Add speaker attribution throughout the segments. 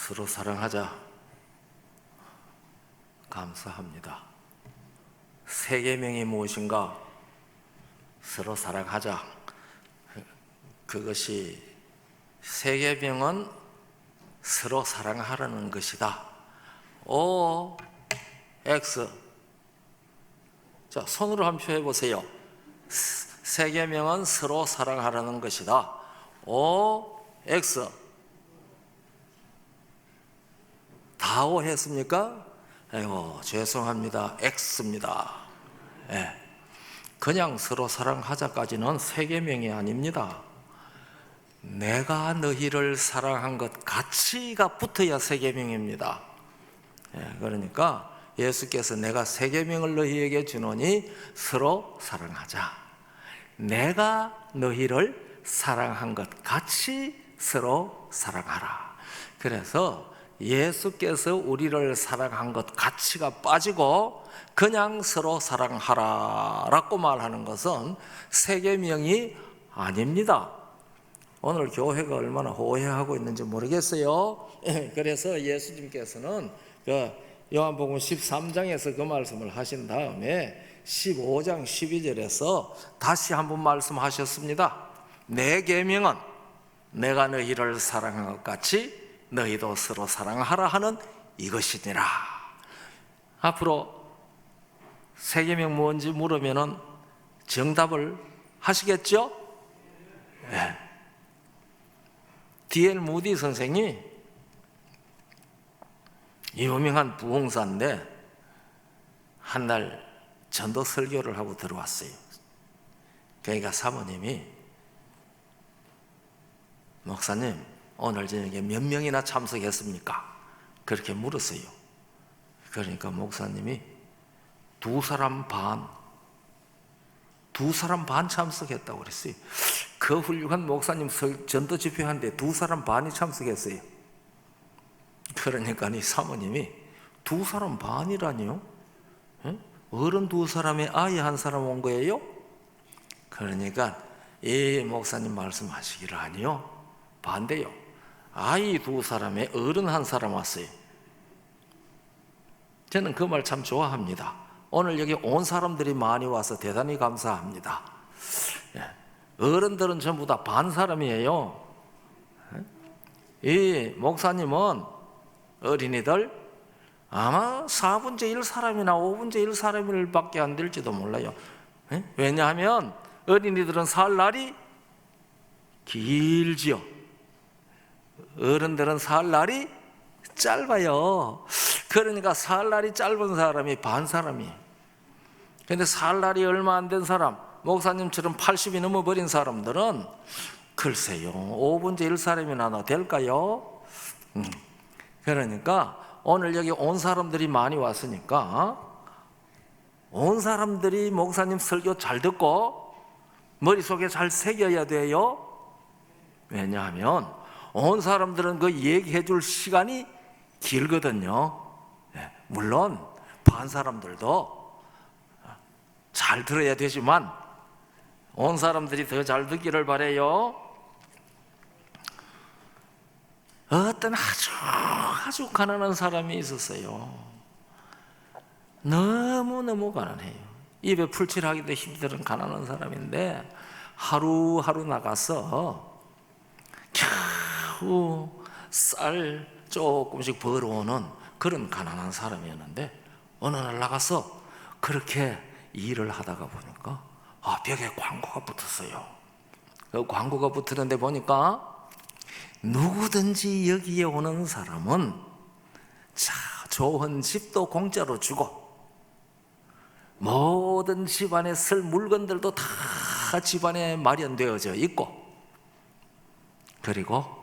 Speaker 1: 서로 사랑하자. 감사합니다. 세 계명이 무엇인가? 서로 사랑하자. 그것이 세 계명은 서로 사랑하라는 것이다. O, X. 자, 손으로 한 표 해보세요. 세 계명은 서로 사랑하라는 것이다. O, X. 다 O 했습니까? 아이고, 죄송합니다. X입니다. 예. 그냥 서로 사랑하자까지는 세 계명이 아닙니다. 내가 너희를 사랑한 것 같이가 붙어야 세 계명입니다. 예, 그러니까 예수께서 내가 세 계명을 너희에게 주노니 서로 사랑하자. 내가 너희를 사랑한 것 같이 서로 사랑하라. 그래서 예수께서 우리를 사랑한 것 같이가 빠지고 그냥 서로 사랑하라라고 말하는 것은 세 계명이 아닙니다. 오늘 교회가 얼마나 오해하고 있는지 모르겠어요. 그래서 예수님께서는 요한복음 13장에서 그 말씀을 하신 다음에 15장 12절에서 다시 한번 말씀하셨습니다. 내 계명은 내가 너희를 사랑한 것 같이 너희도 서로 사랑하라 하는 이것이니라. 앞으로 세 계명 뭔지 물으면 정답을 하시겠죠? 네. D.L. 무디 선생이 유명한 부흥사인데 한 날 전도 설교를 하고 들어왔어요. 그러니까 사모님이 목사님 오늘 저녁에 몇 명이나 참석했습니까? 그렇게 물었어요. 그러니까 목사님이 두 사람 반 참석했다고 그랬어요. 그 훌륭한 목사님 전도 집회하는데 두 사람 반이 참석했어요. 그러니까 이 사모님이 두 사람 반이라니요? 어른 두 사람에 아이 한 사람 온 거예요? 그러니까 이 목사님 말씀하시기를 아니요, 반대요. 아이 두 사람에 어른 한 사람 왔어요. 저는 그 말 참 좋아합니다. 오늘 여기 온 사람들이 많이 와서 대단히 감사합니다. 어른들은 전부 다 반 사람이에요. 이 목사님은 어린이들 아마 4분의 1 사람이나 5분의 1 사람일 밖에 안 될지도 몰라요. 왜냐하면 어린이들은 살 날이 길지요. 어른들은 살 날이 짧아요. 그러니까 살 날이 짧은 사람이 반 사람이에요. 그런데 살 날이 얼마 안 된 사람, 목사님처럼 80이 넘어버린 사람들은 글쎄요, 5분의 1 사람이나 될까요? 그러니까 오늘 여기 온 사람들이 많이 왔으니까 온 사람들이 목사님 설교 잘 듣고 머릿속에 잘 새겨야 돼요. 왜냐하면 온 사람들은 그 얘기해 줄 시간이 길거든요. 물론 반 사람들도 잘 들어야 되지만 온 사람들이 더 잘 듣기를 바라요. 어떤 아주 가난한 사람이 있었어요. 너무너무 가난해요. 입에 풀칠하기도 힘든 가난한 사람인데 하루하루 나가서 겨우 쌀 조금씩 벌어오는 그런 가난한 사람이었는데 어느 날 나가서 그렇게 일을 하다가 보니까 벽에 광고가 붙었어요. 그 광고가 붙었는데 보니까 누구든지 여기에 오는 사람은 좋은 집도 공짜로 주고 모든 집안에 쓸 물건들도 다 집안에 마련되어져 있고 그리고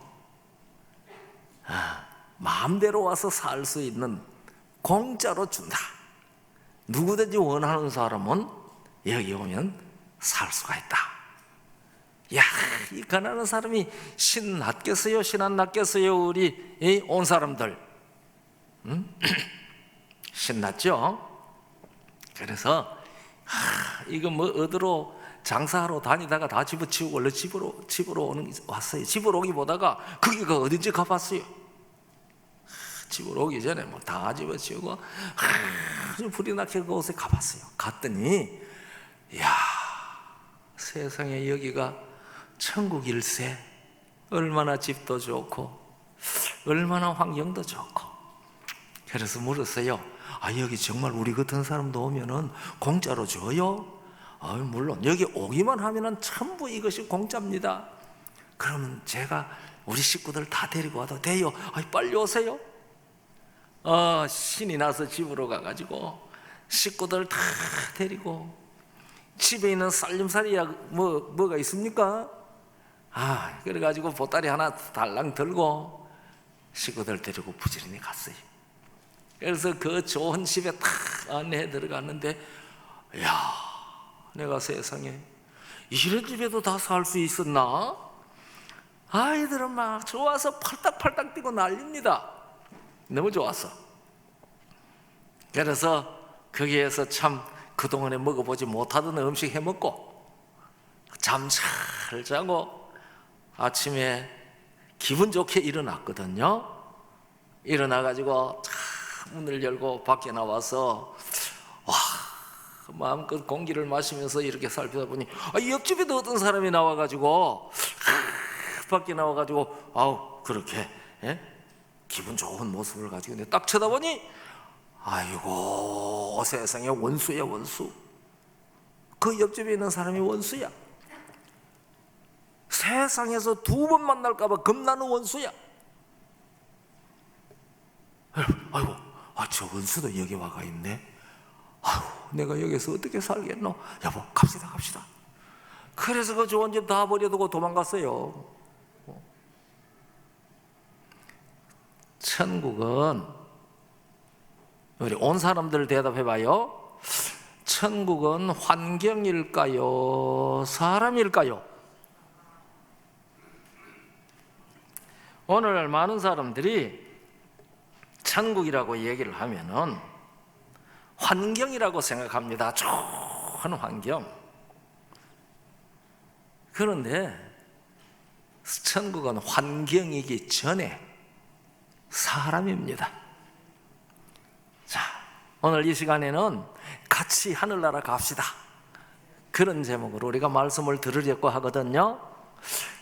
Speaker 1: 마음대로 와서 살 수 있는 공짜로 준다. 누구든지 원하는 사람은 여기 오면 살 수가 있다. 야, 이 가난한 사람이 신났겠어요? 신 안 났겠어요? 우리 온 사람들 신났죠? 그래서 이거 뭐 어디로 장사하러 다니다가 다 집어치우고 원래 집으로 왔어요. 집으로 오기보다가 거기가 어딘지 가봤어요. 집으로 오기 전에 뭐 다 집어치우고 아주 불이 나게 그곳에 가봤어요. 갔더니 이야, 세상에 여기가 천국일세. 얼마나 집도 좋고 얼마나 환경도 좋고. 그래서 물었어요. 여기 정말 우리 같은 사람도 오면은 공짜로 줘요? 물론 여기 오기만 하면은 전부 이것이 공짜입니다. 그러면 제가 우리 식구들 다 데리고 와도 돼요? 빨리 오세요. 신이 나서 집으로 가가지고 식구들 다 데리고, 집에 있는 쌀림살이야 뭐가 있습니까? 그래가지고 보따리 하나 달랑 들고 식구들 데리고 부지런히 갔어요. 그래서 그 좋은 집에 탁 안내해 들어갔는데, 야, 내가 세상에 이런 집에도 다 살 수 있었나? 아이들은 막 좋아서 팔딱팔딱 뛰고 난립니다. 너무 좋았어. 그래서 거기에서 참 그동안에 먹어보지 못하던 음식 해먹고 잠 잘 자고 아침에 기분 좋게 일어났거든요. 일어나가지고 문을 열고 밖에 나와서 마음껏 공기를 마시면서 이렇게 살피다 보니 옆집에도 어떤 사람이 나와가지고 밖에 나와가지고 그렇게 기분 좋은 모습을 가지고 딱 쳐다보니, 아이고 세상에 원수야, 원수. 그 옆집에 있는 사람이 원수야. 세상에서 2번 만날까봐 겁나는 원수야. 아이고, 저 원수도 여기 와가 있네. 내가 여기서 어떻게 살겠노? 여보, 갑시다. 그래서 그 좋은 집 다 버려두고 도망갔어요. 천국은, 우리 온 사람들 대답해봐요. 천국은 환경일까요? 사람일까요? 오늘 많은 사람들이 천국이라고 얘기를 하면은 환경이라고 생각합니다. 좋은 환경. 그런데 천국은 환경이기 전에 사람입니다. 자, 오늘 이 시간에는 같이 하늘나라 갑시다. 그런 제목으로 우리가 말씀을 들으려고 하거든요.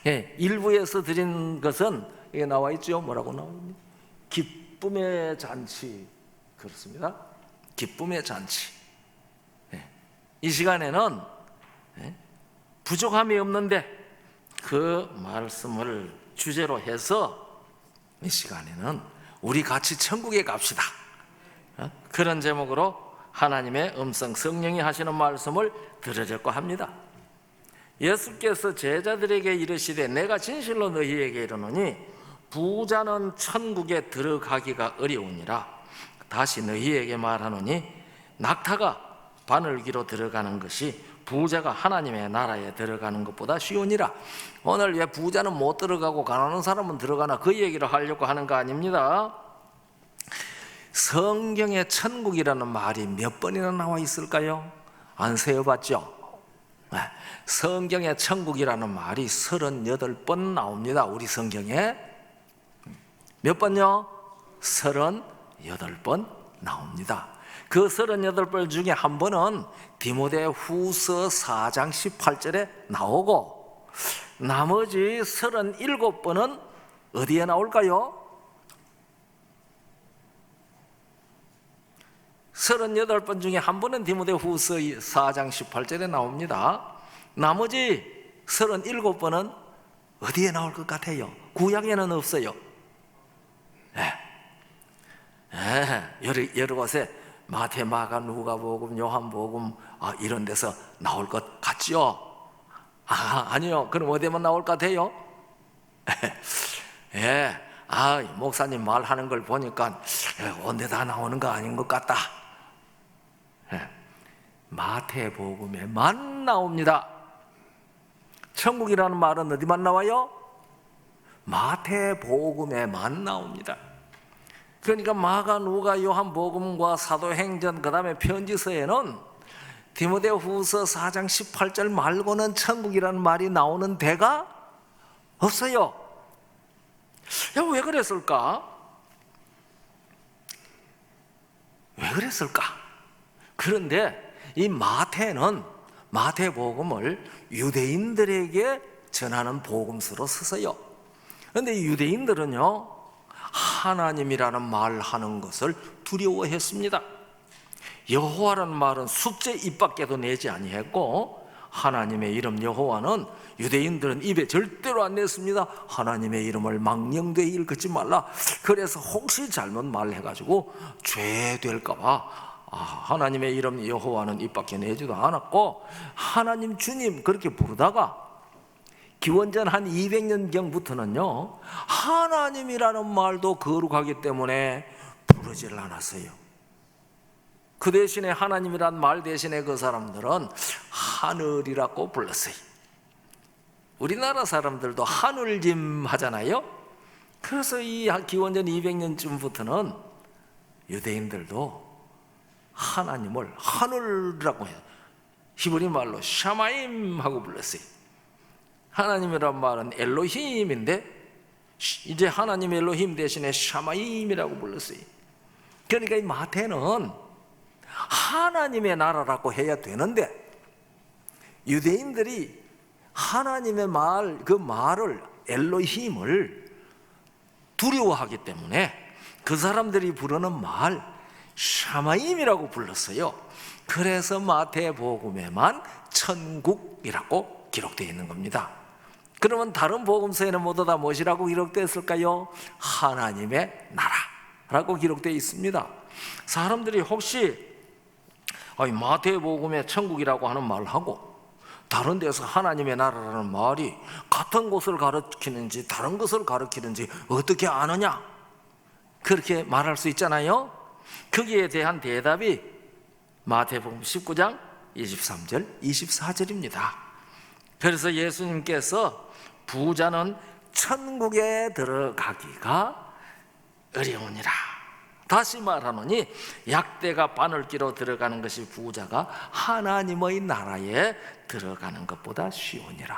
Speaker 1: 일부에서 드린 것은 이게 나와 있죠. 뭐라고 나오니? 기쁨의 잔치. 그렇습니다. 기쁨의 잔치. 이 시간에는 부족함이 없는데 그 말씀을 주제로 해서 이 시간에는 우리 같이 천국에 갑시다. 그런 제목으로 하나님의 음성, 성령이 하시는 말씀을 들으려고 합니다. 예수께서 제자들에게 이르시되 내가 진실로 너희에게 이르노니 부자는 천국에 들어가기가 어려우니라. 다시 너희에게 말하노니 낙타가 바늘기로 들어가는 것이 부자가 하나님의 나라에 들어가는 것보다 쉬우니라. 오늘 왜 부자는 못 들어가고 가난한 사람은 들어가나 그 얘기를 하려고 하는 거 아닙니다. 성경에 천국이라는 말이 몇 번이나 나와 있을까요? 안 세어봤죠? 성경에 천국이라는 말이 38번 나옵니다. 우리 성경에 몇 번요? 38번 나옵니다. 그 38번 중에 한 번은 디모데후서 4장 18절에 나오고, 나머지 37번은 어디에 나올까요? 38번 중에 한 번은 디모데후서 4장 18절에 나옵니다. 나머지 37번은 어디에 나올 것 같아요? 구약에는 없어요. 여러 곳에 마태, 마가, 누가복음, 요한복음 이런 데서 나올 것 같죠? 아니요. 그럼 어디에만 나올 것 같아요? 목사님 말하는 걸 보니까 언제 다 나오는 거 아닌 것 같다. 마태복음에만 나옵니다. 천국이라는 말은 어디만 나와요? 마태복음에만 나옵니다. 그러니까 마가, 누가, 요한복음과 사도행전, 그 다음에 편지서에는 디모데후서 4장 18절 말고는 천국이라는 말이 나오는 데가 없어요. 왜 그랬을까? 왜 그랬을까? 그런데 이 마태는 마태복음을 유대인들에게 전하는 복음서로 쓰세요. 그런데 유대인들은요, 하나님이라는 말 하는 것을 두려워했습니다. 여호와라는 말은 숫자 입 밖에도 내지 아니했고, 하나님의 이름 여호와는 유대인들은 입에 절대로 안 냈습니다. 하나님의 이름을 망령되이 일컫지 말라. 그래서 혹시 잘못 말해가지고 죄 될까봐 하나님의 이름 여호와는 입 밖에 내지도 않았고, 하나님 주님 그렇게 부르다가 기원전 한 200년경부터는요 하나님이라는 말도 거룩하기 때문에 부르질 않았어요. 그 대신에 하나님이란 말 대신에 그 사람들은 하늘이라고 불렀어요. 우리나라 사람들도 하늘짐 하잖아요. 그래서 이 기원전 200년쯤부터는 유대인들도 하나님을 하늘이라고 해요. 히브리 말로 샤마임 하고 불렀어요. 하나님이란 말은 엘로힘인데 이제 하나님 엘로힘 대신에 샤마임이라고 불렀어요. 그러니까 이 마태는 하나님의 나라라고 해야 되는데 유대인들이 하나님의 말, 그 말을 엘로힘을 두려워하기 때문에 그 사람들이 부르는 말 샤마임이라고 불렀어요. 그래서 마태복음에만 천국이라고 기록되어 있는 겁니다. 그러면 다른 복음서에는 모두 다 무엇이라고 기록되었을까요? 하나님의 나라라고 기록되어 있습니다. 사람들이 혹시 마태복음에 천국이라고 하는 말하고 다른 데서 하나님의 나라라는 말이 같은 곳을 가리키는지 다른 것을 가리키는지 어떻게 아느냐? 그렇게 말할 수 있잖아요. 거기에 대한 대답이 마태복음 19장 23절 24절입니다. 그래서 예수님께서 부자는 천국에 들어가기가 어려우니라. 다시 말하노니 약대가 바늘기로 들어가는 것이 부자가 하나님의 나라에 들어가는 것보다 쉬우니라.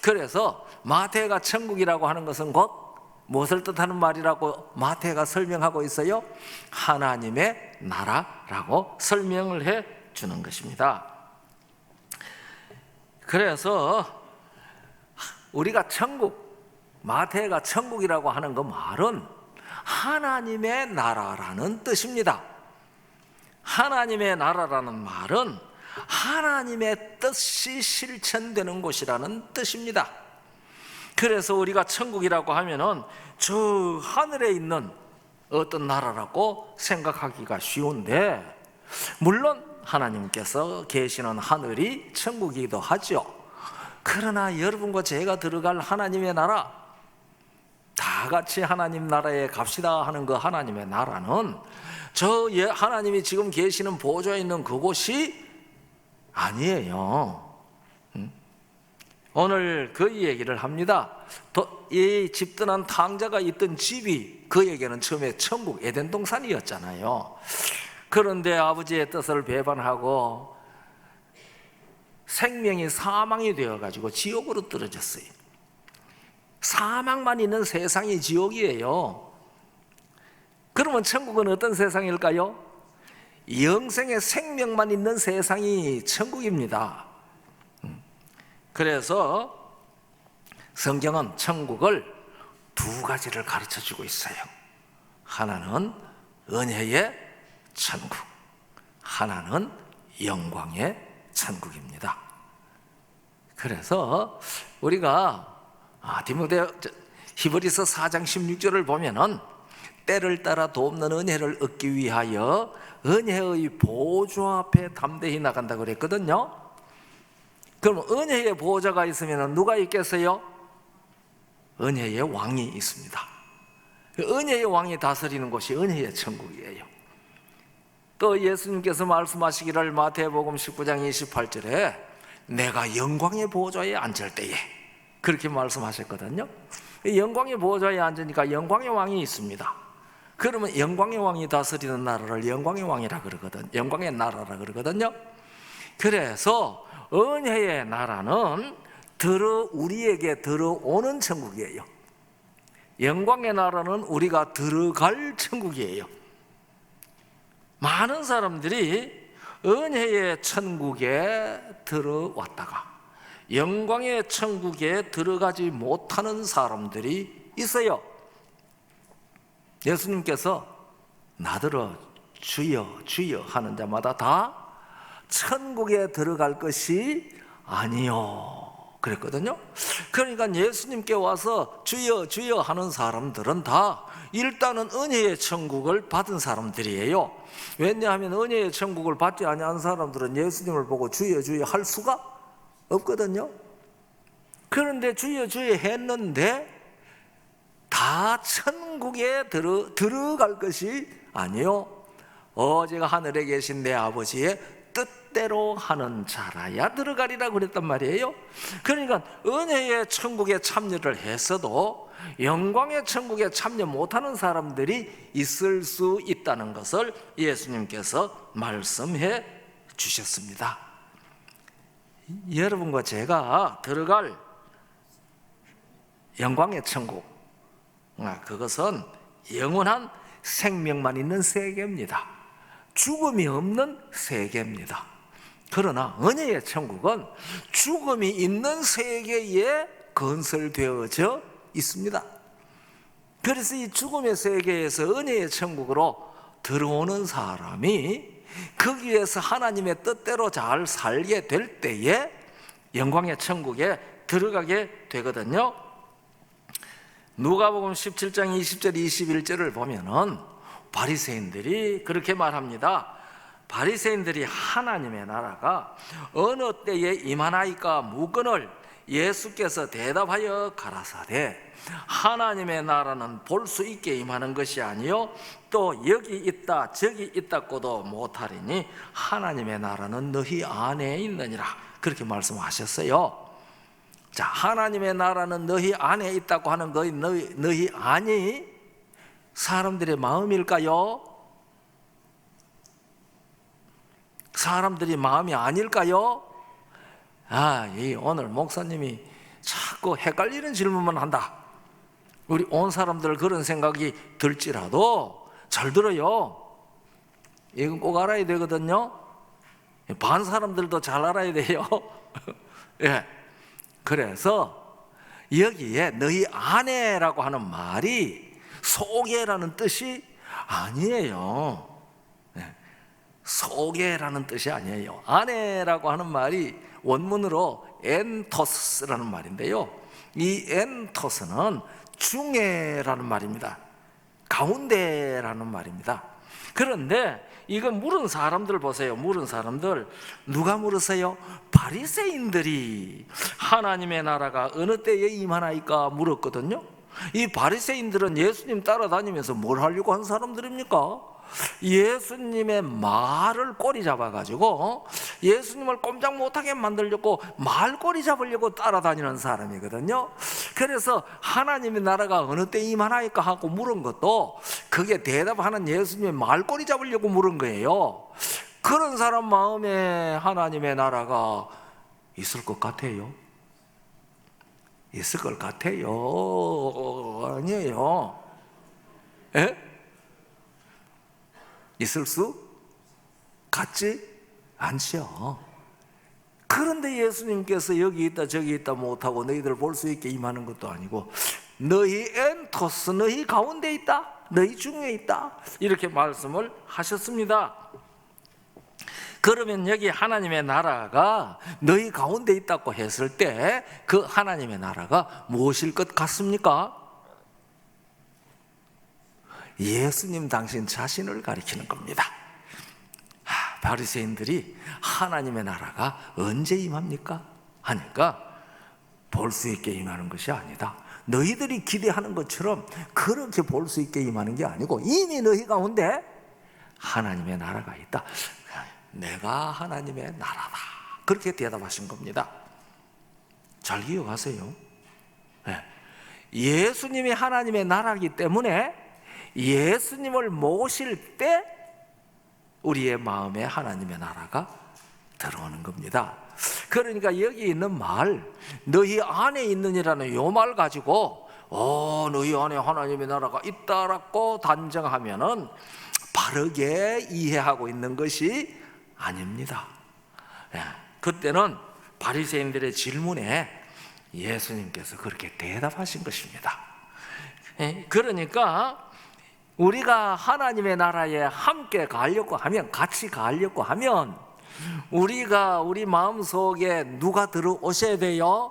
Speaker 1: 그래서 마태가 천국이라고 하는 것은 곧 무엇을 뜻하는 말이라고 마태가 설명하고 있어요? 하나님의 나라라고 설명을 해 주는 것입니다. 그래서 우리가 천국, 마태가 천국이라고 하는 그 말은 하나님의 나라라는 뜻입니다. 하나님의 나라라는 말은 하나님의 뜻이 실천되는 곳이라는 뜻입니다. 그래서 우리가 천국이라고 하면은 저 하늘에 있는 어떤 나라라고 생각하기가 쉬운데, 물론 하나님께서 계시는 하늘이 천국이기도 하죠. 그러나 여러분과 제가 들어갈 하나님의 나라, 다 같이 하나님 나라에 갑시다 하는 그 하나님의 나라는 저 하나님이 지금 계시는 보좌에 있는 그곳이 아니에요. 오늘 그 얘기를 합니다. 이 집든한 탕자가 있던 집이 그에게는 처음에 천국 에덴 동산이었잖아요. 그런데 아버지의 뜻을 배반하고 생명이 사망이 되어가지고 지옥으로 떨어졌어요. 사망만 있는 세상이 지옥이에요. 그러면 천국은 어떤 세상일까요? 영생의 생명만 있는 세상이 천국입니다. 그래서 성경은 천국을 두 가지를 가르쳐 주고 있어요. 하나는 은혜의 천국, 하나는 영광의 천국입니다. 그래서 우리가 히브리서 4장 16절을 보면은 때를 따라 돕는 은혜를 얻기 위하여 은혜의 보좌 앞에 담대히 나간다고 그랬거든요. 그럼 은혜의 보좌가 있으면 누가 있겠어요? 은혜의 왕이 있습니다. 은혜의 왕이 다스리는 곳이 은혜의 천국이에요. 또 예수님께서 말씀하시기를 마태복음 19장 28절에 내가 영광의 보좌에 앉을 때에 그렇게 말씀하셨거든요. 영광의 보좌에 앉으니까 영광의 왕이 있습니다. 그러면 영광의 왕이 다스리는 나라를 영광의 왕이라 그러거든, 영광의 나라라 그러거든요. 그래서 은혜의 나라는 우리에게 들어오는 천국이에요. 영광의 나라는 우리가 들어갈 천국이에요. 많은 사람들이 은혜의 천국에 들어왔다가 영광의 천국에 들어가지 못하는 사람들이 있어요. 예수님께서 나더러 주여 주여 하는 자마다 다 천국에 들어갈 것이 아니요 그랬거든요. 그러니까 예수님께 와서 주여 주여 하는 사람들은 다 일단은 은혜의 천국을 받은 사람들이에요. 왜냐하면 은혜의 천국을 받지 아니한 사람들은 예수님을 보고 주여 주여 할 수가 없거든요. 그런데 주여 주여 했는데 다 천국에 들어갈 것이 아니요 오직 하늘에 계신 내 아버지의 뜻대로 하는 자라야 들어가리라 그랬단 말이에요. 그러니까 은혜의 천국에 참여를 했어도 영광의 천국에 참여 못하는 사람들이 있을 수 있다는 것을 예수님께서 말씀해 주셨습니다. 여러분과 제가 들어갈 영광의 천국, 그것은 영원한 생명만 있는 세계입니다. 죽음이 없는 세계입니다. 그러나 은혜의 천국은 죽음이 있는 세계에 건설되어져 있습니다. 그래서 이 죽음의 세계에서 은혜의 천국으로 들어오는 사람이 거기에서 하나님의 뜻대로 잘 살게 될 때에 영광의 천국에 들어가게 되거든요. 누가복음 17장 20절 21절을 보면은 바리새인들이 그렇게 말합니다. 바리새인들이 하나님의 나라가 어느 때에 임하나이까 묻거늘 예수께서 대답하여 가라사대 하나님의 나라는 볼 수 있게 임하는 것이 아니요 또 여기 있다 저기 있다고도 못하리니 하나님의 나라는 너희 안에 있느니라 그렇게 말씀하셨어요. 자, 하나님의 나라는 너희 안에 있다고 하는 거 너희 안이 사람들의 마음일까요? 사람들이 마음이 아닐까요? 오늘 목사님이 자꾸 헷갈리는 질문만 한다. 우리 온 사람들 그런 생각이 들지라도 잘 들어요. 이건 꼭 알아야 되거든요. 반 사람들도 잘 알아야 돼요. 예. 그래서 여기에 너희 안에라고 하는 말이 속에라는 뜻이 아니에요. 속에라는 뜻이 아니에요. 안에라고 하는 말이 원문으로 엔토스라는 말인데요. 이 엔토스는 중에라는 말입니다. 가운데라는 말입니다. 그런데 이건 물은 사람들 보세요. 물은 사람들 누가 물으세요? 바리새인들이 하나님의 나라가 어느 때에 임하나이까 물었거든요. 이 바리새인들은 예수님 따라다니면서 뭘 하려고 한 사람들입니까? 예수님의 말을 꼬리 잡아가지고 예수님을 꼼짝 못하게 만들려고 말꼬리 잡으려고 따라다니는 사람이거든요. 그래서 하나님의 나라가 어느 때 임하나이까 하고 물은 것도 그게 대답하는 예수님의 말꼬리 잡으려고 물은 거예요. 그런 사람 마음에 하나님의 나라가 있을 것 같아요? 있을 것 같아요? 아니에요. 에? 있을 수 같지 않죠. 그런데 예수님께서 여기 있다 저기 있다 못하고 너희들 볼 수 있게 임하는 것도 아니고 너희 엔토스 너희 가운데 있다 너희 중에 있다 이렇게 말씀을 하셨습니다. 그러면 여기 하나님의 나라가 너희 가운데 있다고 했을 때 그 하나님의 나라가 무엇일 것 같습니까? 예수님 당신 자신을 가리키는 겁니다. 바리새인들이 하나님의 나라가 언제 임합니까? 하니까 볼 수 있게 임하는 것이 아니다. 너희들이 기대하는 것처럼 그렇게 볼 수 있게 임하는 게 아니고 이미 너희 가운데 하나님의 나라가 있다. 내가 하나님의 나라다. 그렇게 대답하신 겁니다. 잘 기억하세요. 예수님이 하나님의 나라이기 때문에 예수님을 모실 때 우리의 마음에 하나님의 나라가 들어오는 겁니다. 그러니까 여기 있는 말 너희 안에 있느니라는 이 말 가지고 너희 안에 하나님의 나라가 있다라고 단정하면은 바르게 이해하고 있는 것이 아닙니다. 그때는 바리새인들의 질문에 예수님께서 그렇게 대답하신 것입니다. 그러니까 우리가 하나님의 나라에 함께 가려고 하면, 같이 가려고 하면 우리 마음속에 누가 들어오셔야 돼요?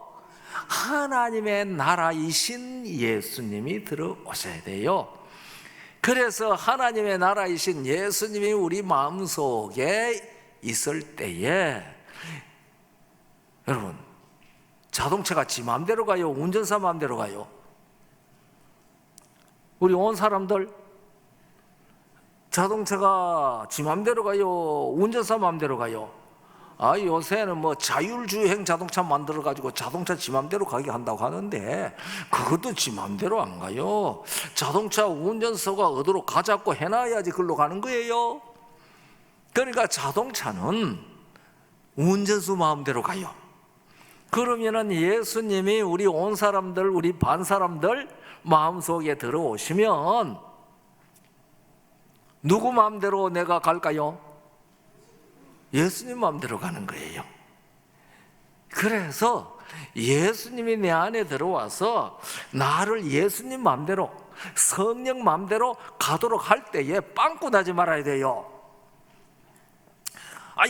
Speaker 1: 하나님의 나라이신 예수님이 들어오셔야 돼요. 그래서 하나님의 나라이신 예수님이 우리 마음속에 있을 때에, 여러분, 자동차가 지 마음대로 가요? 운전사 마음대로 가요? 우리 온 사람들 자동차가 지 마음대로 가요? 운전사 마음대로 가요? 요새는 뭐 자율주행 자동차 만들어가지고 자동차 지 마음대로 가게 한다고 하는데 그것도 지 마음대로 안 가요. 자동차 운전서가 어디로 가자고 해놔야지 그걸로 가는 거예요. 그러니까 자동차는 운전수 마음대로 가요. 그러면은 예수님이 우리 온 사람들, 우리 반 사람들 마음속에 들어오시면 누구 마음대로 내가 갈까요? 예수님 마음대로 가는 거예요. 그래서 예수님이 내 안에 들어와서 나를 예수님 마음대로, 성령 마음대로 가도록 할 때에 빵꾸 나지 말아야 돼요.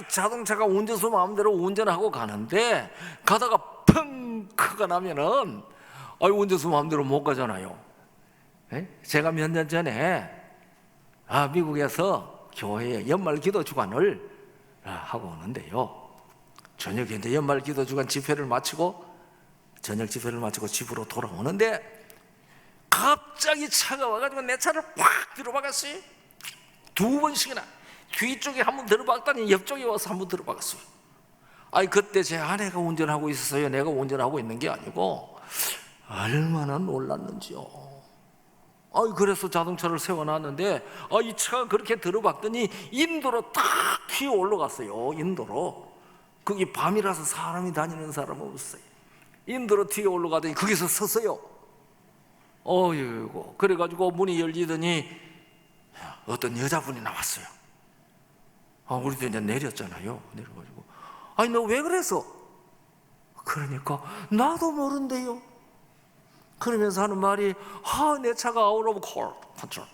Speaker 1: 자동차가 운전수 마음대로 운전하고 가는데 가다가 펑크가 나면은 운전수 마음대로 못 가잖아요. 제가 몇 년 전에 미국에서 교회에 연말 기도 주간을 하고 오는데요, 저녁에 이제 연말 기도 주간 집회를 마치고, 저녁 집회를 마치고 집으로 돌아오는데 갑자기 차가 와가지고 내 차를 확 들어박았어요. 2번씩이나 뒤쪽에 한번 들어박더니 옆쪽에 와서 한번 들어박았어요. 그때 제 아내가 운전하고 있었어요. 내가 운전하고 있는 게 아니고. 얼마나 놀랐는지요. 그래서 자동차를 세워놨는데 이 차가 그렇게 들어박더니 인도로 탁 튀어 올라갔어요. 인도로. 거기 밤이라서 사람이 다니는 사람은 없어요. 인도로 튀어 올라가더니 거기서 섰어요. 어이구. 그래가지고 문이 열리더니 어떤 여자분이 나왔어요. 우리도 이제 내렸잖아요. 내려가지고 너 왜 그랬어? 그러니까 나도 모른대요. 그러면서 하는 말이 내 차가 out of control.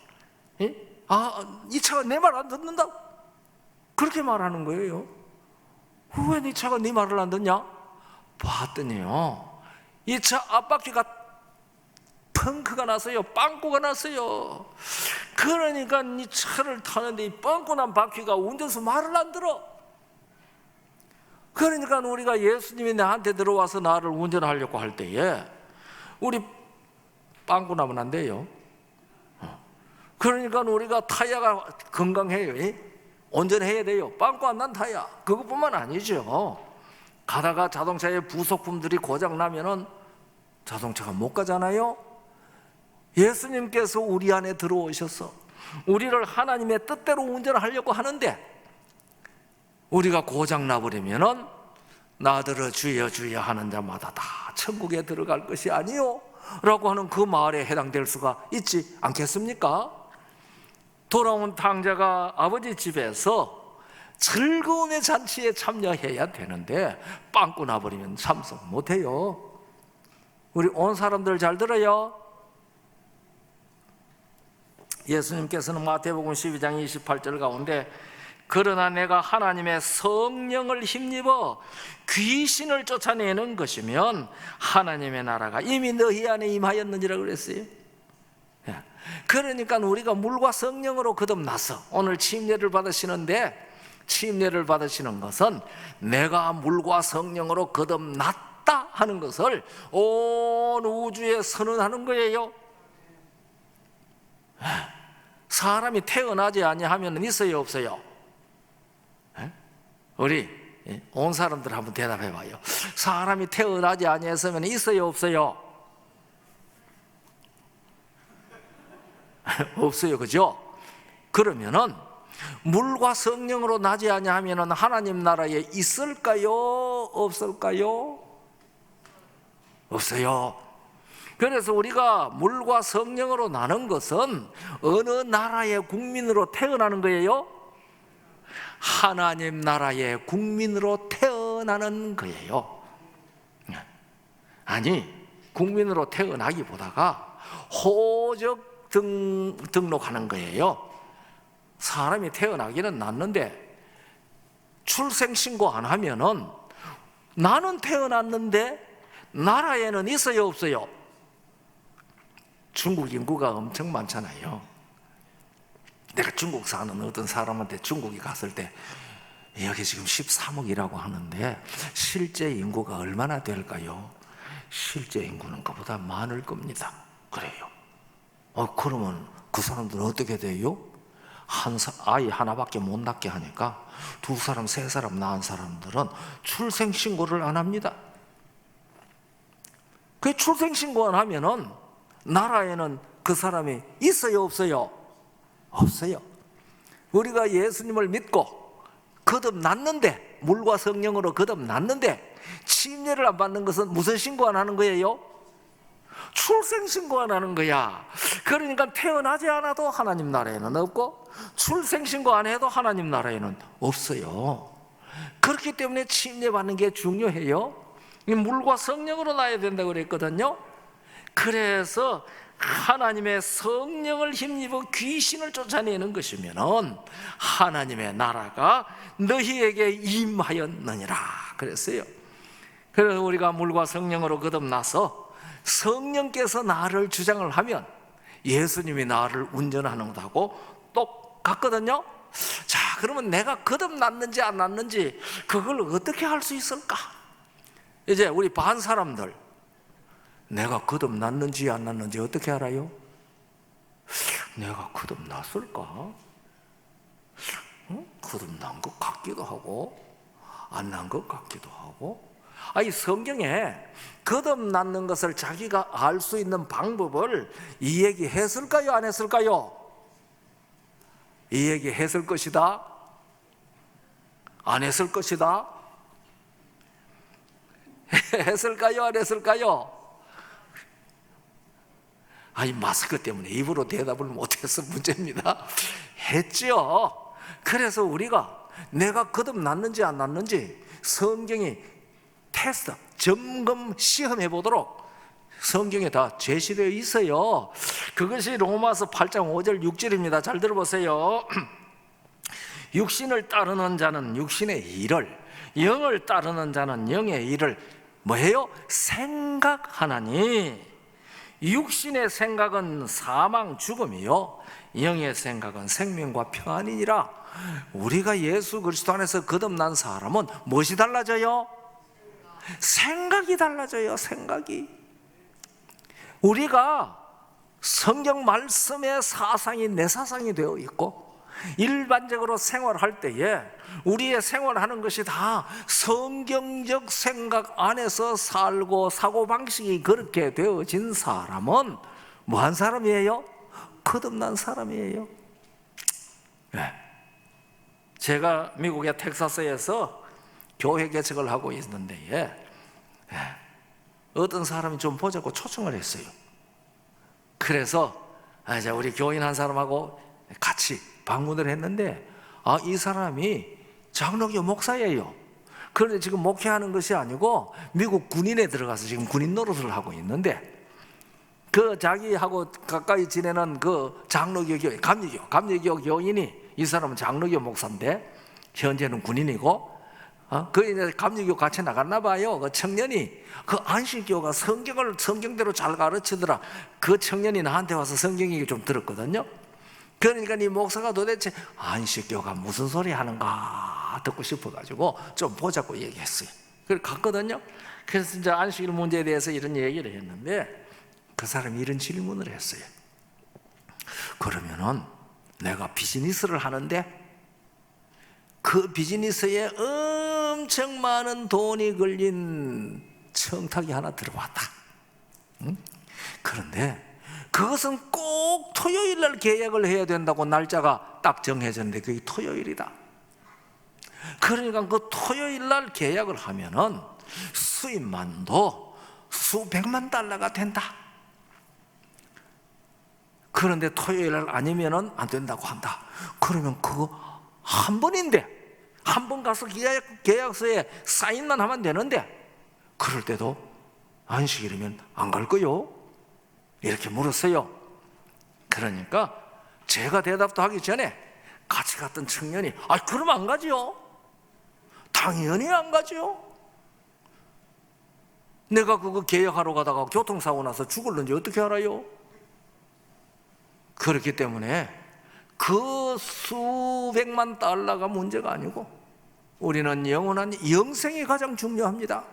Speaker 1: 이 차가 내 말 안 듣는다? 그렇게 말하는 거예요. 왜 네 차가 네 말을 안 듣냐? 봤더니요, 이 차 앞바퀴가 펑크가 났어요. 빵꾸가 났어요. 그러니까 이 차를 타는데 이 빵꾸 난 바퀴가 운전수 말을 안 들어. 그러니까 우리가 예수님이 나한테 들어와서 나를 운전하려고 할 때에 우리 빵꾸 나면 안 돼요. 그러니까 우리가 타이어가 건강해요. 온전해야 돼요. 빵꾸 안 난 타이어. 그것뿐만 아니죠. 가다가 자동차의 부속품들이 고장 나면은 자동차가 못 가잖아요. 예수님께서 우리 안에 들어오셔서 우리를 하나님의 뜻대로 운전하려고 하는데 우리가 고장 나버리면은 나더러 주여 주여 하는 자마다 다 천국에 들어갈 것이 아니요 라고 하는 그 말에 해당될 수가 있지 않겠습니까? 돌아온 탕자가 아버지 집에서 즐거움의 잔치에 참여해야 되는데 빵꾸 나버리면 참석 못해요. 우리 온 사람들 잘 들어요. 예수님께서는 마태복음 12장 28절 가운데 그러나 내가 하나님의 성령을 힘입어 귀신을 쫓아내는 것이면 하나님의 나라가 이미 너희 안에 임하였느니라 그랬어요. 그러니까 우리가 물과 성령으로 거듭나서 오늘 침례를 받으시는데, 침례를 받으시는 것은 내가 물과 성령으로 거듭났다 하는 것을 온 우주에 선언하는 거예요. 사람이 태어나지 아니하면 있어요 없어요? 우리 온 사람들 한번 대답해 봐요. 사람이 태어나지 아니했으면 있어요 없어요? 없어요, 그죠? 그러면은 물과 성령으로 나지 아니하면은 하나님 나라에 있을까요 없을까요? 없어요. 그래서 우리가 물과 성령으로 나는 것은 어느 나라의 국민으로 태어나는 거예요? 하나님 나라의 국민으로 태어나는 거예요. 아니, 국민으로 태어나기보다가 호적 등록하는 거예요. 사람이 태어나기는 났는데 출생신고 안 하면은 나는 태어났는데 나라에는 있어요, 없어요? 중국 인구가 엄청 많잖아요. 내가 중국 사는 어떤 사람한테 중국에 갔을 때 여기 지금 13억이라고 하는데 실제 인구가 얼마나 될까요? 실제 인구는 그보다 많을 겁니다. 그래요. 그러면 그 사람들은 어떻게 돼요? 아이 하나밖에 못 낳게 하니까 두 사람, 세 사람 낳은 사람들은 출생신고를 안 합니다. 그 출생신고 안 하면은 나라에는 그 사람이 있어요, 없어요? 없어요. 우리가 예수님을 믿고 거듭났는데, 물과 성령으로 거듭났는데 침례를 안 받는 것은 무슨 신고 안 하는 거예요? 출생신고 안 하는 거야. 그러니까 태어나지 않아도 하나님 나라에는 없고 출생신고 안 해도 하나님 나라에는 없어요. 그렇기 때문에 침례 받는 게 중요해요. 물과 성령으로 나야 된다고 그랬거든요. 그래서 하나님의 성령을 힘입어 귀신을 쫓아내는 것이면은 하나님의 나라가 너희에게 임하였느니라 그랬어요. 그래서 우리가 물과 성령으로 거듭나서 성령께서 나를 주장을 하면 예수님이 나를 운전하는 것하고 똑같거든요. 자, 그러면 내가 거듭났는지 안 났는지 그걸 어떻게 할 수 있을까? 이제 우리 반 사람들, 내가 거듭났는지 안 났는지 어떻게 알아요? 내가 거듭났을까? 거듭난 것 같기도 하고 안 난 것 같기도 하고. 이 성경에 거듭났는 것을 자기가 알 수 있는 방법을 이 얘기 했을까요? 안 했을까요? 이 얘기 했을 것이다? 안 했을 것이다? 했을까요? 안 했을까요? 마스크 때문에 입으로 대답을 못해서 문제입니다. 했죠. 그래서 우리가 내가 거듭났는지 안 났는지 성경이 테스트, 점검, 시험해 보도록 성경에 다 제시되어 있어요. 그것이 로마서 8장 5절 6절입니다. 잘 들어보세요. 육신을 따르는 자는 육신의 일을, 영을 따르는 자는 영의 일을 뭐해요? 생각하나니 육신의 생각은 사망 죽음이요 영의 생각은 생명과 평안이니라. 우리가 예수 그리스도 안에서 거듭난 사람은 무엇이 달라져요? 생각이 달라져요. 생각이. 우리가 성경 말씀의 사상이 내 사상이 되어 있고 일반적으로 생활할 때에 우리의 생활하는 것이 다 성경적 생각 안에서 살고 사고방식이 그렇게 되어진 사람은 뭐한 사람이에요? 거듭난 사람이에요. 네. 제가 미국의 텍사스에서 교회 개척을 하고 있는데 어떤 사람이 좀 보자고 초청을 했어요. 그래서 이제 우리 교인 한 사람하고 같이 방문을 했는데 이 사람이 장로교 목사예요. 그런데 지금 목회하는 것이 아니고 미국 군인에 들어가서 지금 군인 노릇을 하고 있는데 그 자기하고 가까이 지내는 그 장로교 교인, 감리교 교인이, 이 사람은 장로교 목사인데 현재는 군인이고 그 이제 감리교 같이 나갔나 봐요. 그 청년이 그 안식교가 성경을 성경대로 잘 가르치더라. 그 청년이 나한테 와서 성경 얘기 좀 들었거든요. 그러니까 이 목사가 도대체 안식교가 무슨 소리 하는가 듣고 싶어가지고 좀 보자고 얘기했어요. 그래서 갔거든요. 그래서 이제 안식 문제에 대해서 이런 얘기를 했는데 그 사람이 이런 질문을 했어요. 그러면은 내가 비즈니스를 하는데 그 비즈니스에 엄청 많은 돈이 걸린 청탁이 하나 들어왔다. 그런데 그것은 꼭 토요일 날 계약을 해야 된다고 날짜가 딱 정해졌는데 그게 토요일이다. 그러니까 그 토요일 날 계약을 하면은 수입만도 수백만 달러가 된다. 그런데 토요일 날 아니면은 안 된다고 한다. 그러면 그거 한 번인데, 한 번 가서 계약서에 사인만 하면 되는데, 그럴 때도 안식일이면 안 갈 거요? 이렇게 물었어요. 그러니까 제가 대답도 하기 전에 같이 갔던 청년이 그럼 안 가지요? 당연히 안 가지요. 내가 그거 계약하러 가다가 교통사고 나서 죽을는지 어떻게 알아요? 그렇기 때문에 그 수백만 달러가 문제가 아니고 우리는 영원한 영생이 가장 중요합니다.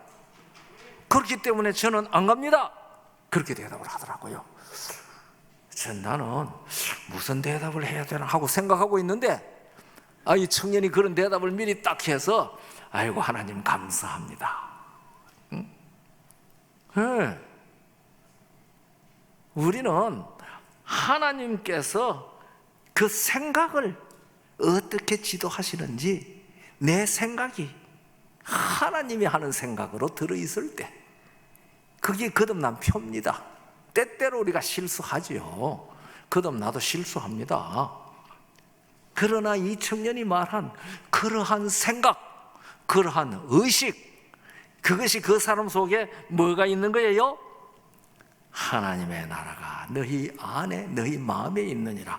Speaker 1: 그렇기 때문에 저는 안 갑니다. 그렇게 대답을 하더라고요. 나는 무슨 대답을 해야 되나 하고 생각하고 있는데 이 청년이 그런 대답을 미리 딱 해서 아이고 하나님 감사합니다. 응? 네. 우리는 하나님께서 그 생각을 어떻게 지도하시는지 내 생각이 하나님이 하는 생각으로 들어있을 때 그게 거듭난 표입니다. 때때로 우리가 실수하지요. 거듭나도 실수합니다. 그러나 이 청년이 말한 그러한 생각, 그러한 의식, 그것이 그 사람 속에 뭐가 있는 거예요? 하나님의 나라가 너희 안에 너희 마음에 있느니라,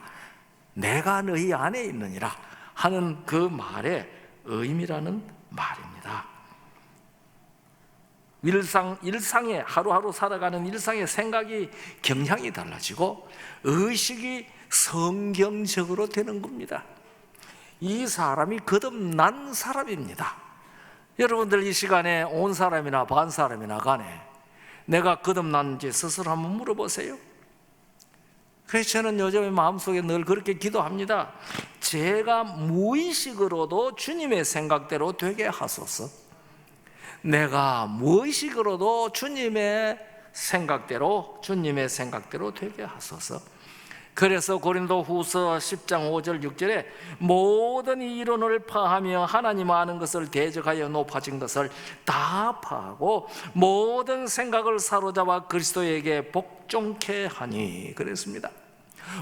Speaker 1: 내가 너희 안에 있느니라 하는 그 말의 의미라는 말입니다. 일상에 하루하루 살아가는 일상의 생각이 경향이 달라지고 의식이 성경적으로 되는 겁니다. 이 사람이 거듭난 사람입니다. 여러분들 이 시간에 온 사람이나 반 사람이나 간에 내가 거듭났는지 스스로 한번 물어보세요. 그래서 저는 요즘에 마음속에 늘 그렇게 기도합니다. 제가 무의식으로도 주님의 생각대로 되게 하소서. 내가 무의식으로도 주님의 생각대로 되게 하소서. 그래서 고린도후서 10장 5절 6절에 모든 이론을 파하며 하나님 아는 것을 대적하여 높아진 것을 다 파하고 모든 생각을 사로잡아 그리스도에게 복종케 하니 그랬습니다.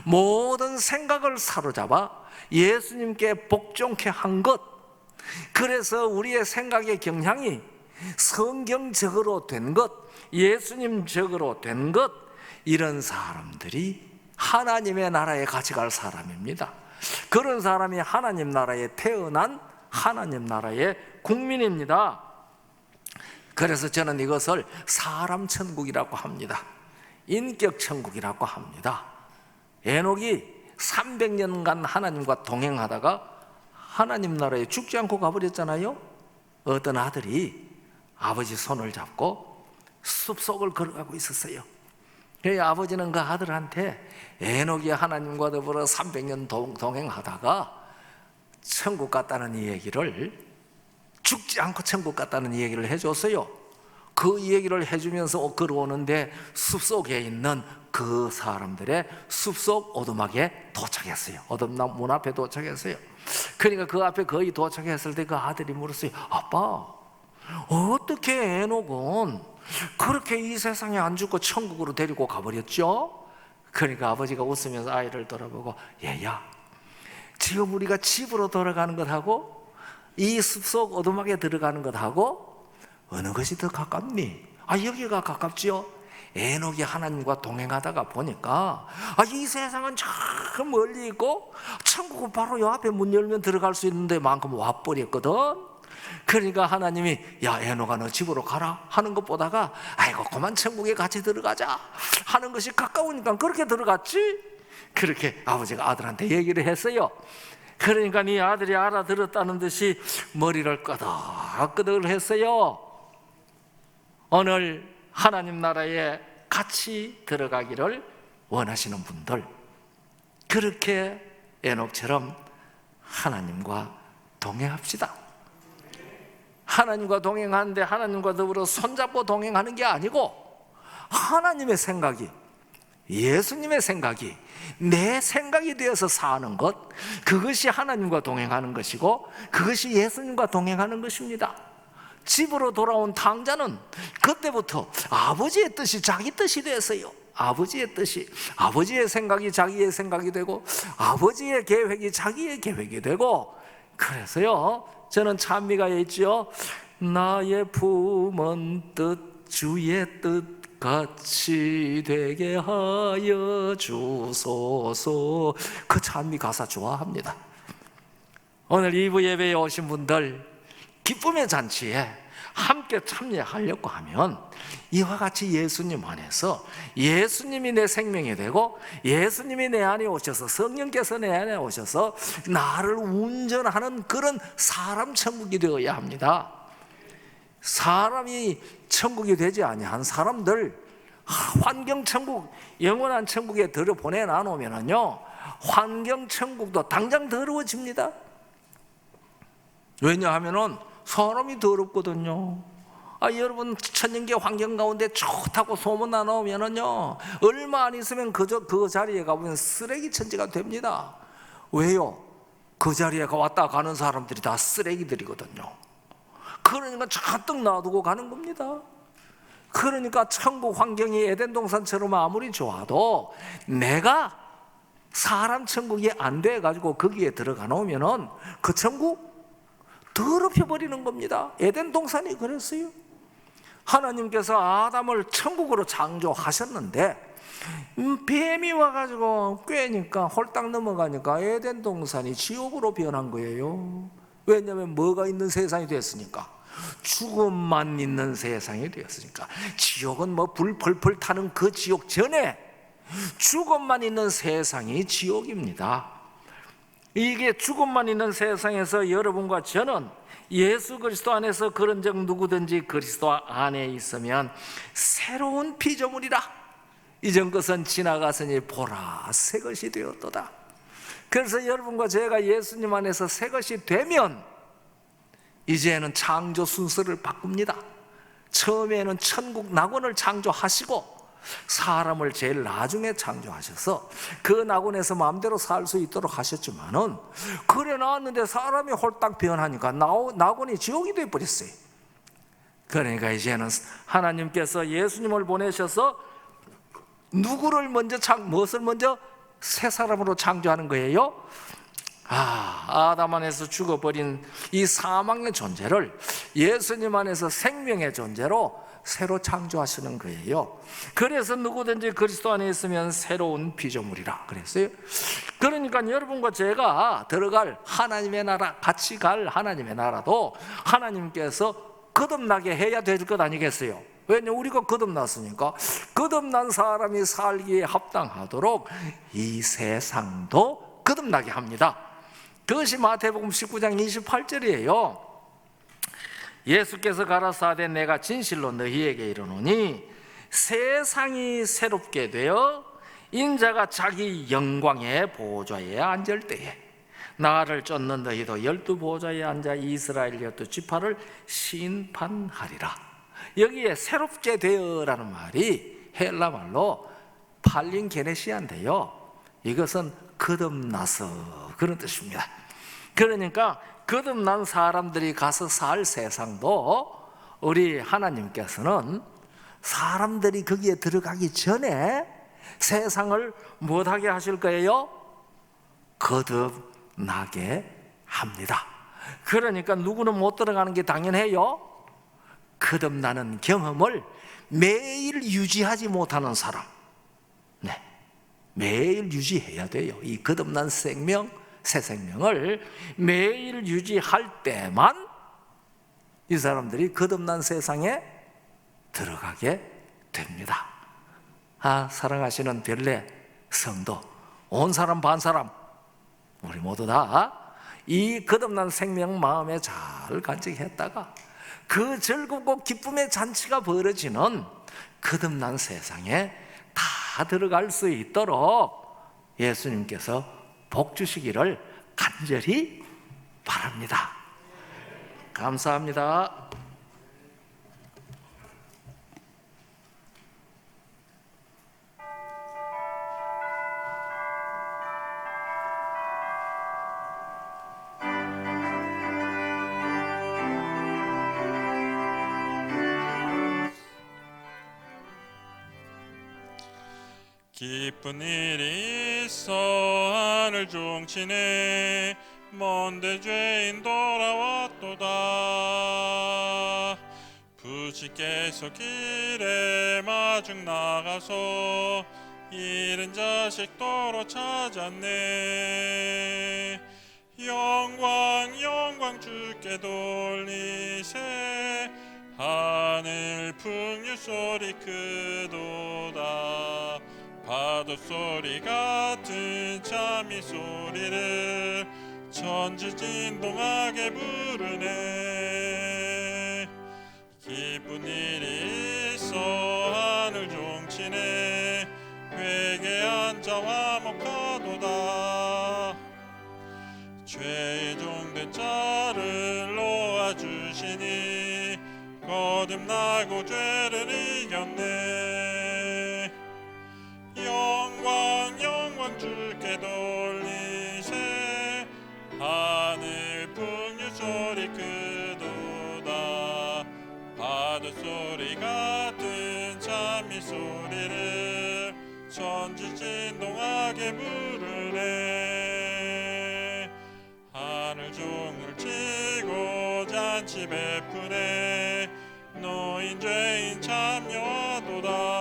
Speaker 1: 모든 생각을 사로잡아 예수님께 복종케 한 것, 그래서 우리의 생각의 경향이 성경적으로 된 것, 예수님적으로 된 것, 이런 사람들이 하나님의 나라에 같이 갈 사람입니다. 그런 사람이 하나님 나라에 태어난 하나님 나라의 국민입니다. 그래서 저는 이것을 사람 천국이라고 합니다. 인격 천국이라고 합니다. 에녹이 300년간 하나님과 동행하다가 하나님 나라에 죽지 않고 가버렸잖아요. 어떤 아들이 아버지 손을 잡고 숲속을 걸어가고 있었어요. 그래서 아버지는 그 아들한테 에녹이 하나님과 더불어 300년 동행하다가 천국 갔다는 얘기를, 죽지 않고 천국 갔다는 얘기를 해줬어요. 그 얘기를 해주면서 걸어오는데 숲속에 있는 그 사람들의 숲속 오두막에 도착했어요. 오두막 문 앞에 도착했어요. 그러니까 그 앞에 거의 도착했을 때 그 아들이 물었어요. 아빠, 어떻게 에녹은 그렇게 이 세상에 안 죽고 천국으로 데리고 가버렸죠? 그러니까 아버지가 웃으면서 아이를 돌아보고, 얘야, 지금 우리가 집으로 돌아가는 것하고 이 숲속 오두막에 들어가는 것하고 어느 것이 더 가깝니? 여기가 가깝지요. 에녹이 하나님과 동행하다가 보니까 이 세상은 저 멀리 있고 천국은 바로 요 앞에 문 열면 들어갈 수 있는 데만큼 와버렸거든. 그러니까 하나님이 야 에녹아 너 집으로 가라 하는 것보다가 아이고 그만 천국에 같이 들어가자 하는 것이 가까우니까 그렇게 들어갔지. 그렇게 아버지가 아들한테 얘기를 했어요. 그러니까 네 아들이 알아들었다는 듯이 머리를 끄덕끄덕 했어요. 오늘 하나님 나라에 같이 들어가기를 원하시는 분들, 그렇게 에녹처럼 하나님과 동행합시다. 하나님과 동행하는데 하나님과 더불어 손잡고 동행하는 게 아니고 하나님의 생각이, 예수님의 생각이 내 생각이 되어서 사는 것, 그것이 하나님과 동행하는 것이고 그것이 예수님과 동행하는 것입니다. 집으로 돌아온 탕자는 그때부터 아버지의 뜻이 자기 뜻이 됐어요. 아버지의 뜻이, 아버지의 생각이 자기의 생각이 되고 아버지의 계획이 자기의 계획이 되고, 그래서요 저는 찬미가에 있지요. 나의 품은 뜻 주의 뜻 같이 되게 하여 주소서. 그 찬미 가사 좋아합니다. 오늘 2부 예배에 오신 분들 기쁨의 잔치에 함께 참여하려고 하면 이와 같이 예수님 안에서 예수님이 내 생명이 되고 예수님이 내 안에 오셔서 성령께서 내 안에 오셔서 나를 운전하는 그런 사람 천국이 되어야 합니다. 사람이 천국이 되지 아니한 사람들 환경 천국, 영원한 천국에 들여보내 놓으면요 환경 천국도 당장 더러워집니다. 왜냐하면은 사람이 더럽거든요. 여러분 천연계 환경 가운데 좋다고 소문 나놓으면은요 얼마 안 있으면 그 자리에 가보면 쓰레기 천지가 됩니다. 왜요? 그 자리에 왔다 가는 사람들이 다 쓰레기들이거든요. 그러니까 잔뜩 놔두고 가는 겁니다. 그러니까 천국 환경이 에덴 동산처럼 아무리 좋아도 내가 사람 천국이 안 돼가지고 거기에 들어가 놓으면은 그 천국 더럽혀 버리는 겁니다. 에덴 동산이 그랬어요. 하나님께서 아담을 천국으로 창조하셨는데 뱀이 와가지고 꿰니까 홀딱 넘어가니까 에덴 동산이 지옥으로 변한 거예요. 왜냐하면 뭐가 있는 세상이 됐으니까, 죽음만 있는 세상이 되었으니까. 지옥은 뭐 불 펄펄 타는 그 지옥 전에 죽음만 있는 세상이 지옥입니다. 이게 죽음만 있는 세상에서 여러분과 저는 예수 그리스도 안에서 그런즉 누구든지 그리스도 안에 있으면 새로운 피조물이라. 이전 것은 지나갔으니 보라 새 것이 되었도다. 그래서 여러분과 제가 예수님 안에서 새 것이 되면 이제는 창조 순서를 바꿉니다. 처음에는 천국 낙원을 창조하시고 사람을 제일 나중에 창조하셔서 그 낙원에서 마음대로 살 수 있도록 하셨지만은, 그래 놨는데 사람이 홀딱 변하니까 낙원이 지옥이 되어버렸어요. 그러니까 이제는 하나님께서 예수님을 보내셔서 누구를 먼저 무엇을 먼저 새 사람으로 창조하는 거예요? 아담 안에서 죽어버린 이 사망의 존재를 예수님 안에서 생명의 존재로 새로 창조하시는 거예요. 그래서 누구든지 그리스도 안에 있으면 새로운 피조물이라 그랬어요. 그러니까 여러분과 제가 들어갈 하나님의 나라, 같이 갈 하나님의 나라도 하나님께서 거듭나게 해야 될 것 아니겠어요? 왜냐면 우리가 거듭났으니까 거듭난 사람이 살기에 합당하도록 이 세상도 거듭나게 합니다. 그것이 마태복음 19장 28절이에요 예수께서 가라사대 내가 진실로 너희에게 이르노니 세상이 새롭게 되어 인자가 자기 영광의 보좌에 앉을 때에 나를 쫓는 너희도 12보좌에 앉아 이스라엘 12지파를 심판하리라. 여기에 새롭게 되어라는 말이 헬라 말로 팔린게네시아인데요 이것은 거듭나서 그런 뜻입니다. 그러니까 거듭난 사람들이 가서 살 세상도 우리 하나님께서는 사람들이 거기에 들어가기 전에 세상을 못하게 하실 거예요? 거듭나게 합니다. 그러니까 누구는 못 들어가는 게 당연해요. 거듭나는 경험을 매일 유지하지 못하는 사람, 매일 유지해야 돼요. 이 거듭난 생명, 새 생명을 매일 유지할 때만 이 사람들이 거듭난 세상에 들어가게 됩니다. 사랑하시는 별내 성도, 온 사람 반 사람, 우리 모두 다 이 거듭난 생명 마음에 잘 간직했다가 그 즐겁고 기쁨의 잔치가 벌어지는 거듭난 세상에 다 들어갈 수 있도록 예수님께서 복 주시기를 간절히 바랍니다. 감사합니다.
Speaker 2: 기쁜 일이 있어 하늘 종치네 먼데 죄인 돌아왔도다. 부치께서 길에 마중 나가서 잃은 자식 도로 찾았네. 영광 주께 돌리세 하늘 풍류 소리 크도다. 파도 소리 같은 참이 소리를 천지 진동하게 부르네. 기쁜 일이 있어 하늘 종치네 회개한 자와 목하도다. 죄의 종된 자를 놓아주시니 거듭나고 죄를 이겼네. 영광 주께 돌리세 하늘 풍류 소리 크도다. 파도 소리 같은 참이 소리를 천지 진동하게 부르네. 하늘 종을 치고 잔치 베푸네 노인 죄인 참여도다.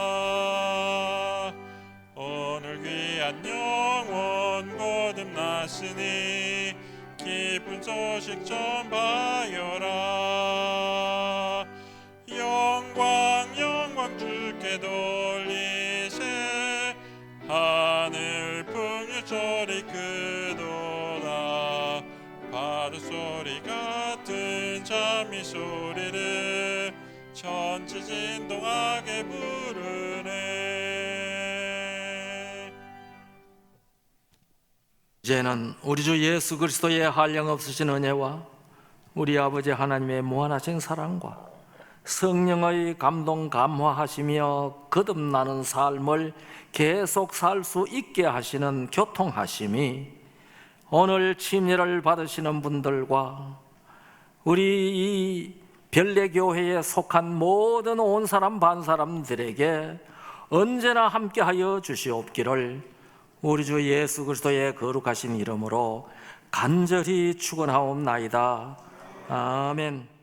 Speaker 2: 오늘 귀한 영혼 거듭났으니 기쁜 소식 전파여라. 영광 주께 돌리세 하늘 풍류 소리 크도다. 파도 소리 같은 참이 소리를 천지 진동하게 부르네.
Speaker 1: 이제는 우리 주 예수 그리스도의 한량없으신 은혜와 우리 아버지 하나님의 무한하신 사랑과 성령의 감동 감화하시며 거듭나는 삶을 계속 살 수 있게 하시는 교통하심이 오늘 침례를 받으시는 분들과 우리 이 별내교회에 속한 모든 온 사람 반 사람들에게 언제나 함께하여 주시옵기를 우리 주 예수 그리스도의 거룩하신 이름으로 간절히 축원하옵나이다. 아멘.